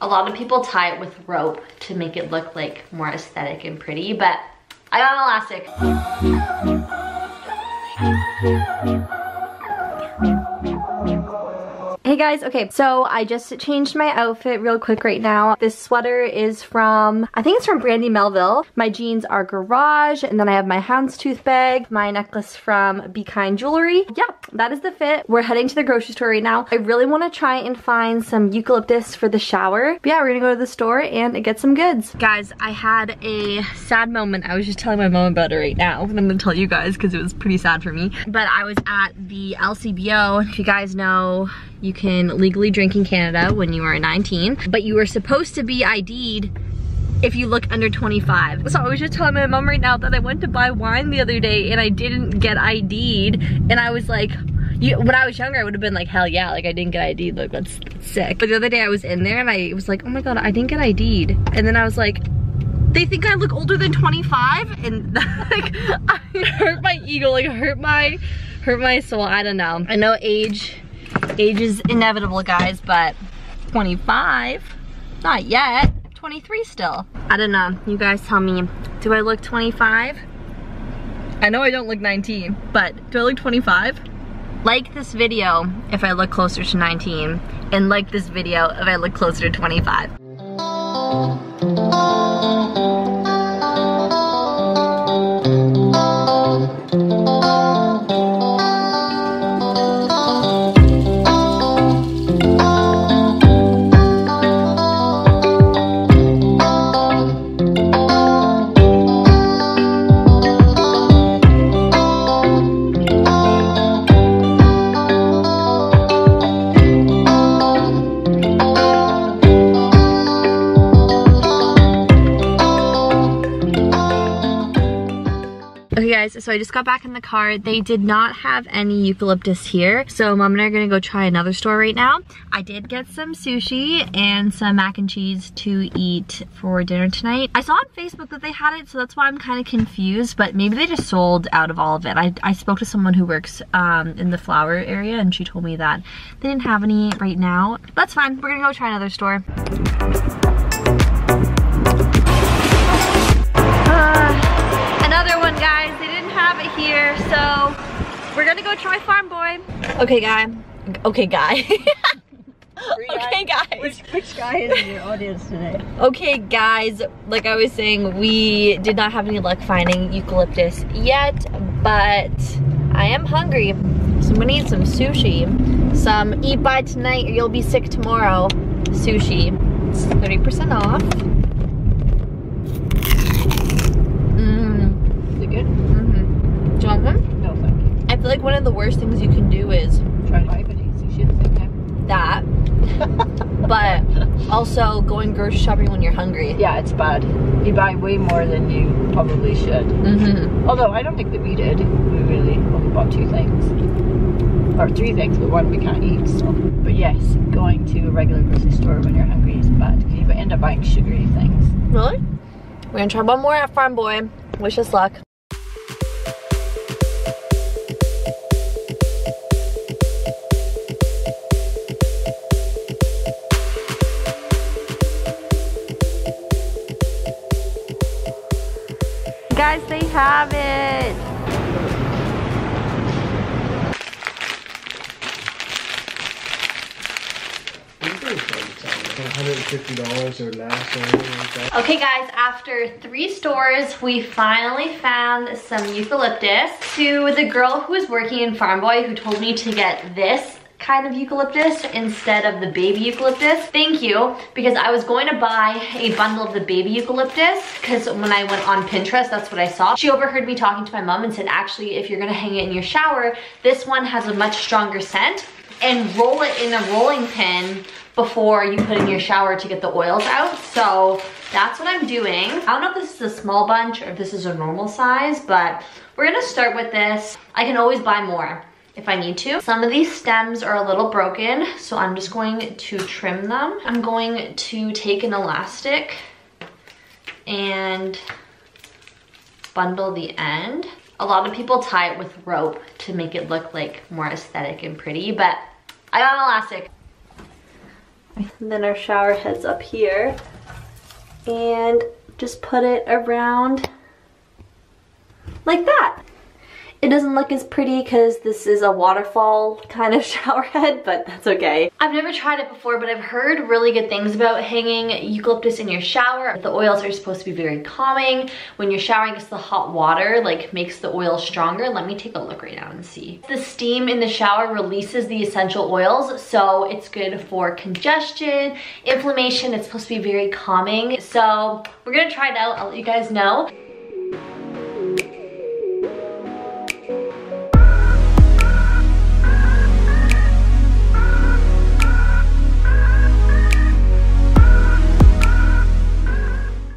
A lot of people tie it with rope to make it look like more aesthetic and pretty, but I got an elastic. Hey guys, okay, so I just changed my outfit real quick right now. This sweater is from, I think it's from Brandy Melville. My jeans are Garage, and then I have my houndstooth bag, my necklace from Be Kind Jewelry. Yeah, that is the fit. We're heading to the grocery store right now. I really want to try and find some eucalyptus for the shower. But yeah, we're gonna go to the store and get some goods. Guys, I had a sad moment. I was just telling my mom about it right now, and I'm gonna tell you guys because it was pretty sad for me. But I was at the LCBO. If you guys know, you can legally drink in Canada when you are 19, but you are supposed to be ID'd if you look under 25. So I was just telling my mom right now that I went to buy wine the other day and I didn't get ID'd, and I was like, when I was younger, I would have been like, hell yeah, like I didn't get ID'd, like that's sick. But the other day I was in there and I was like, oh my god, I didn't get ID'd. And then I was like, they think I look older than 25? And like, I hurt my ego, like hurt my soul, I don't know. I know age is inevitable, guys, but 25? Not yet. 23 still. I don't know. You guys tell me, do I look 25? I know I don't look 19, but do I look 25? Like this video if I look closer to 19, and like this video if I look closer to 25. So I just got back in the car. They did not have any eucalyptus here, so Mom and I are gonna go try another store right now. I did get some sushi and some mac and cheese to eat for dinner tonight. I saw on Facebook that they had it, so that's why I'm kind of confused, but maybe they just sold out of all of it. I spoke to someone who works in the flower area, and she told me that they didn't have any right now. That's fine. We're gonna go try another store. Another one, guys. They didn't have it here, so we're gonna go try Farm Boy. Okay, guy. Okay, guy. Okay, guys. Which guy is in your audience today? Okay, guys. Like I was saying, we did not have any luck finding eucalyptus yet, but I am hungry, so I'm gonna eat some sushi. Some eat by tonight or you'll be sick tomorrow sushi. It's 30% off. Good? Mm-hmm. Do you want one? No, thank you. I feel like one of the worst things you can do is try diabetes. You should think that. But also going grocery shopping when you're hungry. Yeah, it's bad. You buy way more than you probably should. Mm-hmm. Although I don't think that we did. We really only bought 2 things. Or 3 things, but one we can't eat. So. But yes, going to a regular grocery store when you're hungry is bad because you end up buying sugary things. Really? We're gonna try one more at Farm Boy. Wish us luck. Guys, they have it. $150 or less or anything like that. Okay guys, after 3 stores, we finally found some eucalyptus. To the girl who was working in Farm Boy who told me to get this kind of eucalyptus instead of the baby eucalyptus, thank you, because I was going to buy a bundle of the baby eucalyptus because when I went on Pinterest, that's what I saw. She overheard me talking to my mom and said, actually, if you're gonna hang it in your shower, this one has a much stronger scent, and roll it in a rolling pin before you put in your shower to get the oils out. So that's what I'm doing. I don't know if this is a small bunch or if this is a normal size, but we're gonna start with this. I can always buy more if I need to. Some of these stems are a little broken, so I'm just going to trim them. I'm going to take an elastic and bundle the end. A lot of people tie it with rope to make it look like more aesthetic and pretty, but I got an elastic. And then our shower head's up here. And just put it around like that. It doesn't look as pretty because this is a waterfall kind of shower head, but that's okay. I've never tried it before, but I've heard really good things about hanging eucalyptus in your shower. The oils are supposed to be very calming. When you're showering, it's the hot water like makes the oil stronger. Let me take a look right now and see. The steam in the shower releases the essential oils, so it's good for congestion, inflammation. It's supposed to be very calming. So we're gonna try it out. I'll let you guys know.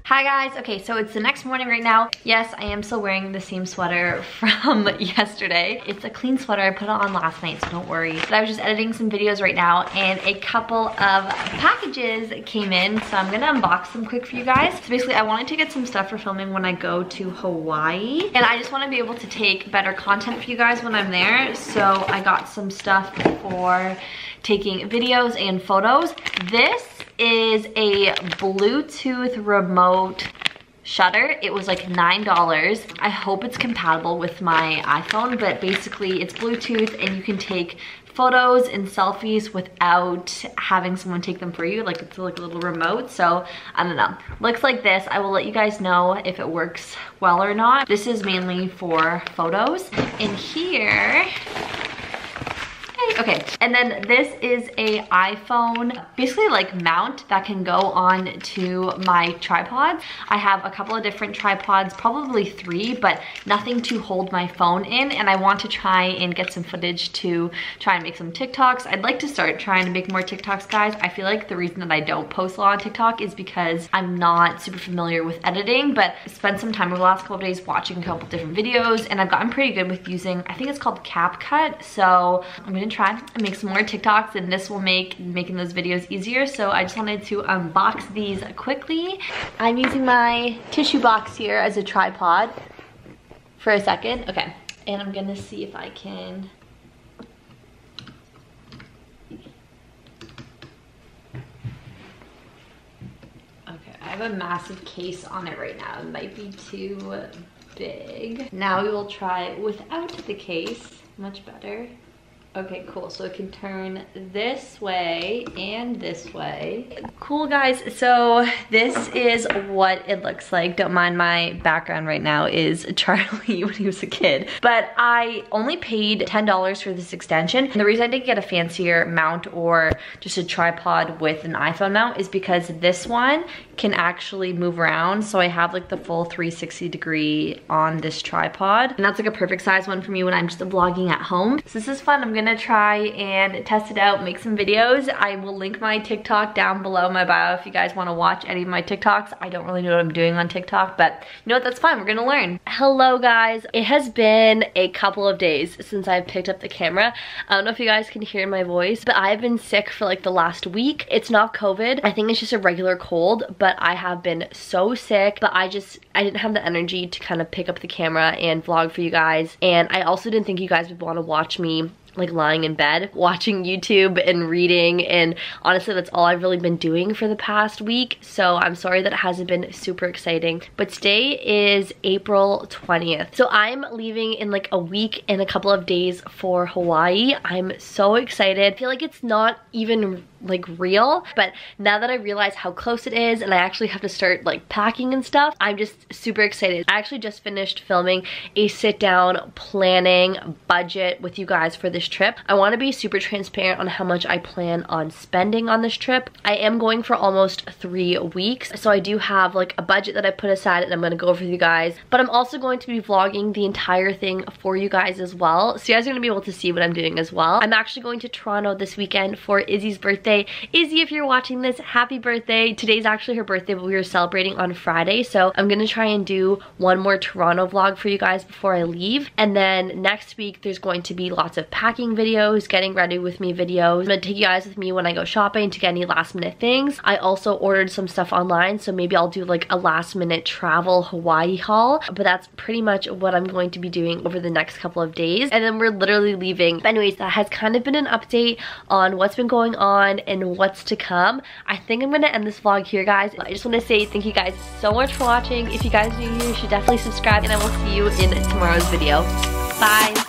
Hi guys, okay, so it's the next morning right now. Yes, I am still wearing the same sweater from yesterday. It's a clean sweater, I put it on last night, so don't worry. But I was just editing some videos right now and a couple of packages came in, so I'm gonna unbox them quick for you guys. So basically I wanted to get some stuff for filming when I go to Hawaii, and I just wanna be able to take better content for you guys when I'm there. So I got some stuff for taking videos and photos. This is a Bluetooth remote shutter. It was like $9. I hope it's compatible with my iPhone, but basically it's Bluetooth and you can take photos and selfies without having someone take them for you. Like it's like a little remote, so I don't know. Looks like this. I will let you guys know if it works well or not. This is mainly for photos. In here, okay, and then this is a iPhone, basically like mount that can go on to my tripods. I have a couple of different tripods, probably 3, but nothing to hold my phone in, and I want to try and get some footage to try and make some TikToks. I'd like to start trying to make more TikToks, guys. I feel like the reason that I don't post a lot on TikTok is because I'm not super familiar with editing, but I spent some time over the last couple of days watching a couple different videos, and I've gotten pretty good with using, I think it's called CapCut, so I'm gonna try and make some more TikToks, and this will make making those videos easier. So I just wanted to unbox these quickly. I'm using my tissue box here as a tripod for a second. Okay, and I'm gonna see if I can I have a massive case on it right now. It might be too big. Now we will try without the case. Much better. Okay, cool, so it can turn this way and this way. Cool, guys, so this is what it looks like. Don't mind my background right now is Charlie when he was a kid. But I only paid $10 for this extension. And the reason I didn't get a fancier mount or just a tripod with an iPhone mount is because this one can actually move around. So I have like the full 360 degree on this tripod. And that's like a perfect size one for me when I'm just vlogging at home. So this is fun. I'm gonna try and test it out, make some videos. I will link my TikTok down below my bio if you guys want to watch any of my TikToks. I don't really know what I'm doing on TikTok, but you know what, that's fine, we're gonna learn. Hello guys, it has been a couple of days since I've picked up the camera. I don't know if you guys can hear my voice, but I've been sick for like the last week. It's not COVID, I think it's just a regular cold, but I have been so sick, but I didn't have the energy to kind of pick up the camera and vlog for you guys, and I also didn't think you guys would want to watch me like lying in bed watching YouTube and reading, and honestly that's all I've really been doing for the past week, so I'm sorry that it hasn't been super exciting. But today is April 20th, so I'm leaving in like a week and a couple of days for Hawaii. I'm so excited. I feel like it's not even like real, but now that I realize how close it is and I actually have to start like packing and stuff, I'm just super excited. I actually just finished filming a sit down planning budget with you guys for this trip. I want to be super transparent on how much I plan on spending on this trip. I am going for almost 3 weeks, so I do have like a budget that I put aside and I'm going to go over with you guys, but I'm also going to be vlogging the entire thing for you guys as well, so you guys are going to be able to see what I'm doing as well. I'm actually going to Toronto this weekend for Izzy's birthday. Izzy, if you're watching this, happy birthday. Today's actually her birthday, but we were celebrating on Friday, so I'm gonna try and do one more Toronto vlog for you guys before I leave. And then next week there's going to be lots of packing videos, getting ready with me videos. I'm gonna take you guys with me when I go shopping to get any last minute things. I also ordered some stuff online, so maybe I'll do like a last minute travel Hawaii haul, but that's pretty much what I'm going to be doing over the next couple of days, and then we're literally leaving. But anyways, that has kind of been an update on what's been going on and what's to come. I think I'm gonna end this vlog here, guys. I just want to say thank you guys so much for watching. If you guys are new here, you should definitely subscribe, and I will see you in tomorrow's video. Bye!